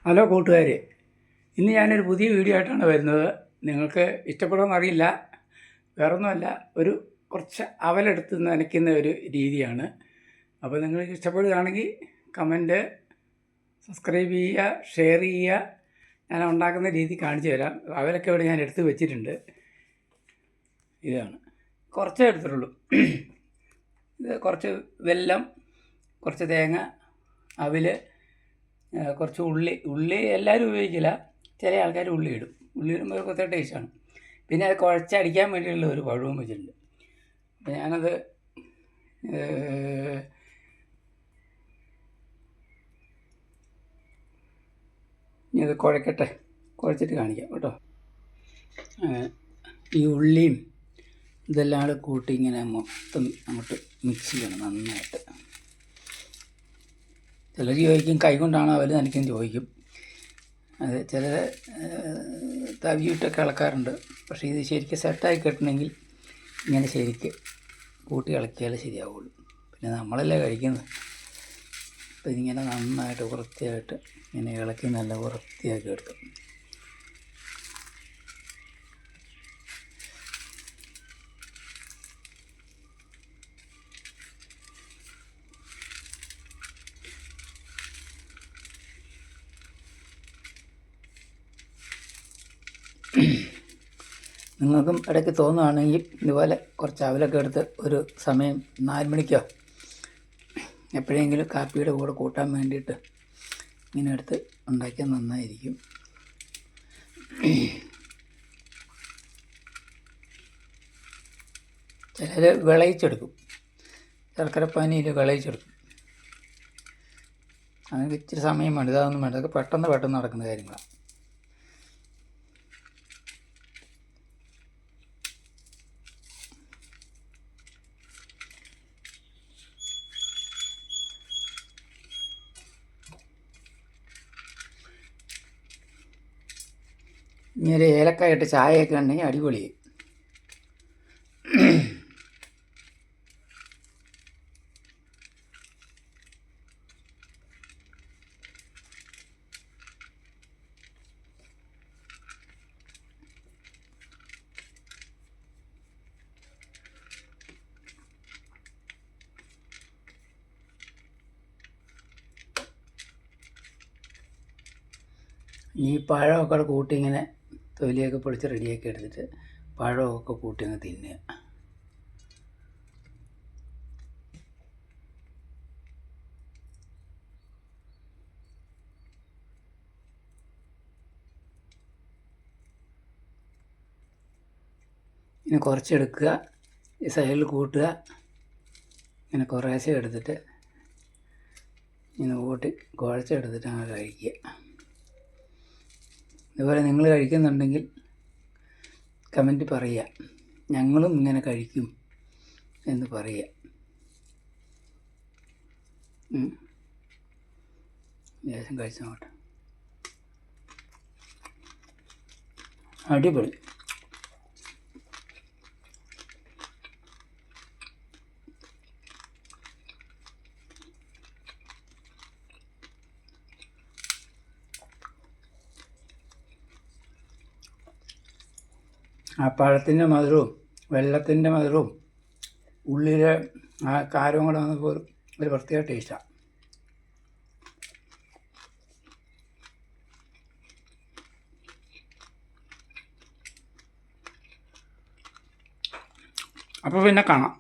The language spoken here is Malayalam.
ഹലോ കൂട്ടുകാരെ, ഇന്ന് ഞാനൊരു പുതിയ വീഡിയോ ആയിട്ടാണ് വരുന്നത്. നിങ്ങൾക്ക് ഇഷ്ടപ്പെടുമെന്ന് അറിയില്ല. വേറൊന്നുമല്ല, കുറച്ച് അവലെടുത്ത് നനയ്ക്കുന്ന ഒരു രീതിയാണ്. അപ്പോൾ നിങ്ങൾക്ക് ഇഷ്ടപ്പെടുകയാണെങ്കിൽ കമൻറ്റ്, സബ്സ്ക്രൈബ് ചെയ്യുക, ഷെയർ ചെയ്യുക. ഞാൻ ഉണ്ടാക്കുന്ന രീതി കാണിച്ചു തരാം. അവലൊക്കെ ഇവിടെ ഞാൻ എടുത്ത് വെച്ചിട്ടുണ്ട്. ഇതാണ്, കുറച്ചേ എടുത്തിട്ടുള്ളൂ. ഇത് കുറച്ച് വെല്ലം, കുറച്ച് തേങ്ങ, അവില്, കുറച്ച് ഉള്ളി എല്ലാവരും ഉപയോഗിക്കില്ല. ചില ആൾക്കാർ ഉള്ളി ഇടും. ഉള്ളി ഇടുമ്പോൾ ഒരു പ്രത്യേക ടേസ്റ്റാണ്. പിന്നെ അത് കുഴച്ചടിക്കാൻ വേണ്ടിയുള്ള ഒരു പഴവും വെച്ചിട്ടുണ്ട്. അപ്പോൾ ഞാനത് ഇത് കുഴച്ചിട്ട് കാണിക്കാം കേട്ടോ. ഈ ഉള്ളിയും ഇതെല്ലാം കൂടെ കൂട്ടി ഇങ്ങനെ മൊത്തം അങ്ങോട്ട് മിക്സ് ചെയ്യണം നന്നായിട്ട്. ചിലർ ചോദിക്കും കൈ കൊണ്ടാണ് അവർ നനയ്ക്കും ചോദിക്കും. അത് ചിലർ തവിയിട്ടൊക്കെ ഇളക്കാറുണ്ട്. പക്ഷേ ഇത് ശരിക്കും സെറ്റായി കിട്ടണമെങ്കിൽ ഇങ്ങനെ ശരിക്ക് കൂട്ടി ഇളക്കിയാലേ ശരിയാവുള്ളൂ. പിന്നെ നമ്മളല്ലേ കഴിക്കുന്നത്. അപ്പോൾ ഇതിങ്ങനെ നന്നായിട്ട് വൃത്തിയായിട്ട് ഇങ്ങനെ ഇളക്കി നല്ല വൃത്തിയാക്കി എടുക്കും. നിങ്ങൾക്കും ഇടയ്ക്ക് തോന്നുകയാണെങ്കിൽ ഇതുപോലെ കുറച്ച് അവലൊക്കെ എടുത്ത് ഒരു സമയം 4 മണിക്കോ എപ്പോഴെങ്കിലും കാപ്പിയുടെ കൂടെ കൂട്ടാൻ വേണ്ടിയിട്ട് ഇങ്ങനെ എടുത്ത് ഉണ്ടാക്കിയാൽ നന്നായിരിക്കും. ചിലർ വിളയിച്ചെടുക്കും, ശർക്കരപ്പാനിയിൽ വിളയിച്ചെടുക്കും. അതിന് ഇച്ചിരി സമയം വേണ്ട. ഇതൊന്നും വേണ്ട, അതൊക്കെ പെട്ടെന്ന് നടക്കുന്ന കാര്യങ്ങളാണ്. ഇനി ഒരു ഏലക്കായ ഇട്ട് ചായയൊക്കെ ഉണ്ടെങ്കിൽ അടിപൊളി. ഈ പഴമൊക്കെ കൂട്ടി ഇങ്ങനെ തൊലിയൊക്കെ പൊളിച്ച് റെഡിയാക്കി എടുത്തിട്ട് പഴമൊക്കെ കൂട്ടി അങ്ങ് തിന്നുക. ഇങ്ങനെ കുറച്ചെടുക്കുക, ഈ സൈഡിൽ കൂട്ടുക, ഇങ്ങനെ കുറേശ്ശെ എടുത്തിട്ട് ഇങ്ങനെ കൂട്ടി കുഴച്ചെടുത്തിട്ട് അങ്ങനെ കഴിക്കുക. ഇതുപോലെ നിങ്ങൾ കഴിക്കുന്നുണ്ടെങ്കിൽ കമൻറ്റ് പറയുക, ഞങ്ങളും ഇങ്ങനെ കഴിക്കും എന്ന് പറയുക. ലേശം കഴിച്ചു നോട്ടെ. അടിപൊളി. ആ പഴത്തിൻ്റെ മധുരവും വെള്ളത്തിൻ്റെ മധുരവും ഉള്ളിലെ ആ കാരവും കൂടെ വന്നപ്പോൾ ഒരു പ്രത്യേക ടേസ്റ്റാണ്. അപ്പോൾ പിന്നെ കാണാം.